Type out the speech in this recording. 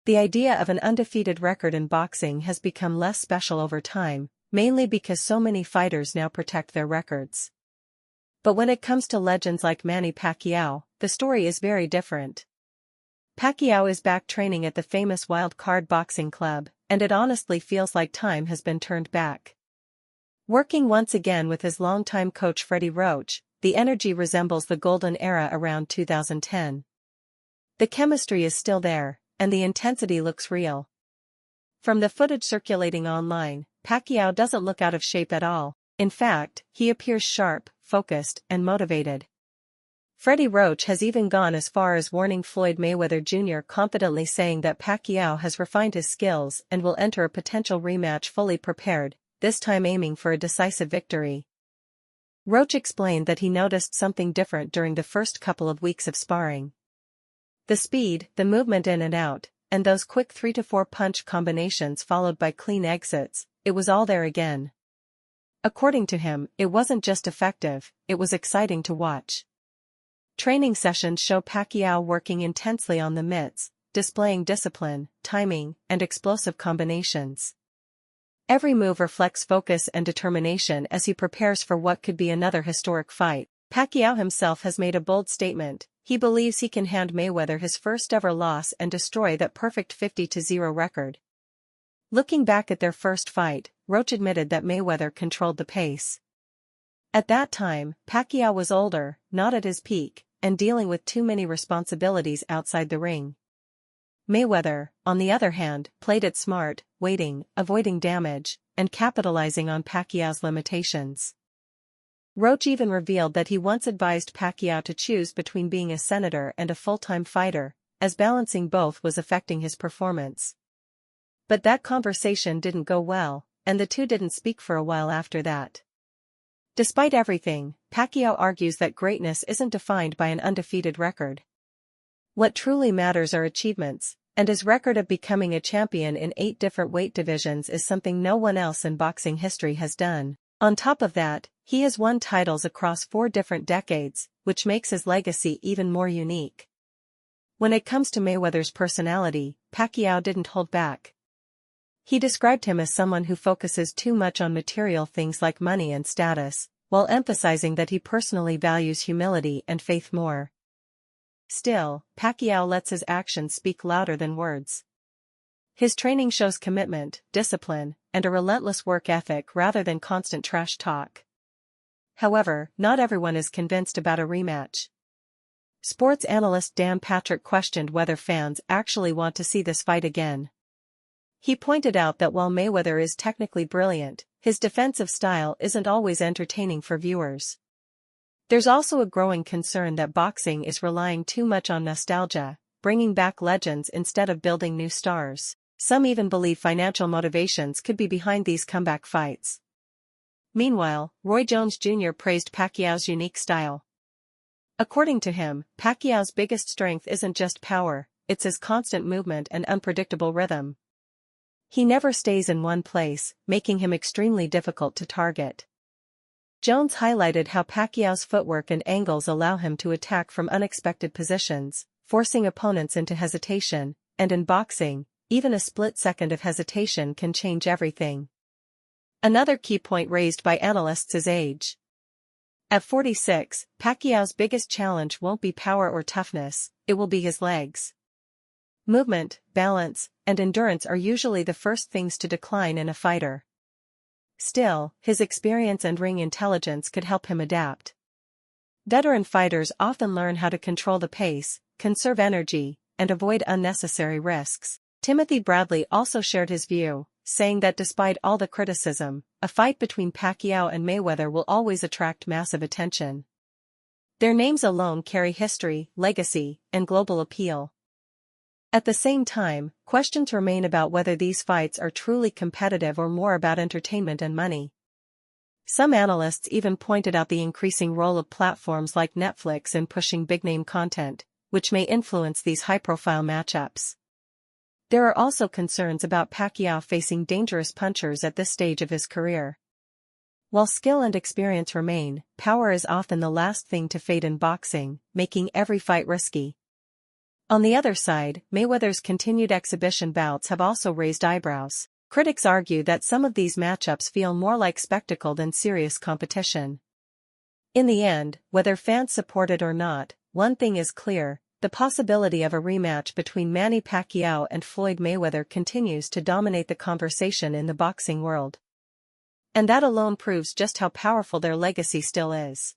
The idea of an undefeated record in boxing has become less special over time, mainly because so many fighters now protect their records. But when it comes to legends like Manny Pacquiao, the story is very different. Pacquiao is back training at the famous Wild Card Boxing Club, and it honestly feels like time has been turned back. Working once again with his longtime coach Freddie Roach, the energy resembles the golden era around 2010. The chemistry is still there, and the intensity looks real. From the footage circulating online, Pacquiao doesn't look out of shape at all. In fact, he appears sharp, focused, and motivated. Freddie Roach has even gone as far as warning Floyd Mayweather Jr., confidently saying that Pacquiao has refined his skills and will enter a potential rematch fully prepared, this time aiming for a decisive victory. Roach explained that he noticed something different during the first couple of weeks of sparring. The speed, the movement in and out, and those quick 3 to 4 punch combinations followed by clean exits, it was all there again. According to him, it wasn't just effective, it was exciting to watch. Training sessions show Pacquiao working intensely on the mitts, displaying discipline, timing, and explosive combinations. Every move reflects focus and determination as he prepares for what could be another historic fight. Pacquiao himself has made a bold statement. He believes he can hand Mayweather his first ever loss and destroy that perfect 50-0 record. Looking back at their first fight, Roach admitted that Mayweather controlled the pace. At that time, Pacquiao was older, not at his peak, and dealing with too many responsibilities outside the ring. Mayweather, on the other hand, played it smart, waiting, avoiding damage, and capitalizing on Pacquiao's limitations. Roach even revealed that he once advised Pacquiao to choose between being a senator and a full-time fighter, as balancing both was affecting his performance. But that conversation didn't go well, and the two didn't speak for a while after that. Despite everything, Pacquiao argues that greatness isn't defined by an undefeated record. What truly matters are achievements, and his record of becoming a champion in 8 different weight divisions is something no one else in boxing history has done. On top of that, he has won titles across 4 different decades, which makes his legacy even more unique. When it comes to Mayweather's personality, Pacquiao didn't hold back. He described him as someone who focuses too much on material things like money and status, while emphasizing that he personally values humility and faith more. Still, Pacquiao lets his actions speak louder than words. His training shows commitment, discipline, and a relentless work ethic rather than constant trash talk. However, not everyone is convinced about a rematch. Sports analyst Dan Patrick questioned whether fans actually want to see this fight again. He pointed out that while Mayweather is technically brilliant, his defensive style isn't always entertaining for viewers. There's also a growing concern that boxing is relying too much on nostalgia, bringing back legends instead of building new stars. Some even believe financial motivations could be behind these comeback fights. Meanwhile, Roy Jones Jr. praised Pacquiao's unique style. According to him, Pacquiao's biggest strength isn't just power, it's his constant movement and unpredictable rhythm. He never stays in one place, making him extremely difficult to target. Jones highlighted how Pacquiao's footwork and angles allow him to attack from unexpected positions, forcing opponents into hesitation, and in boxing, even a split second of hesitation can change everything. Another key point raised by analysts is age. At 46, Pacquiao's biggest challenge won't be power or toughness, it will be his legs. Movement, balance, and endurance are usually the first things to decline in a fighter. Still, his experience and ring intelligence could help him adapt. Veteran fighters often learn how to control the pace, conserve energy, and avoid unnecessary risks. Timothy Bradley also shared his view, saying that despite all the criticism, a fight between Pacquiao and Mayweather will always attract massive attention. Their names alone carry history, legacy, and global appeal. At the same time, questions remain about whether these fights are truly competitive or more about entertainment and money. Some analysts even pointed out the increasing role of platforms like Netflix in pushing big-name content, which may influence these high-profile matchups. There are also concerns about Pacquiao facing dangerous punchers at this stage of his career. While skill and experience remain, power is often the last thing to fade in boxing, making every fight risky. On the other side, Mayweather's continued exhibition bouts have also raised eyebrows. Critics argue that some of these matchups feel more like spectacle than serious competition. In the end, whether fans support it or not, one thing is clear: the possibility of a rematch between Manny Pacquiao and Floyd Mayweather continues to dominate the conversation in the boxing world. And that alone proves just how powerful their legacy still is.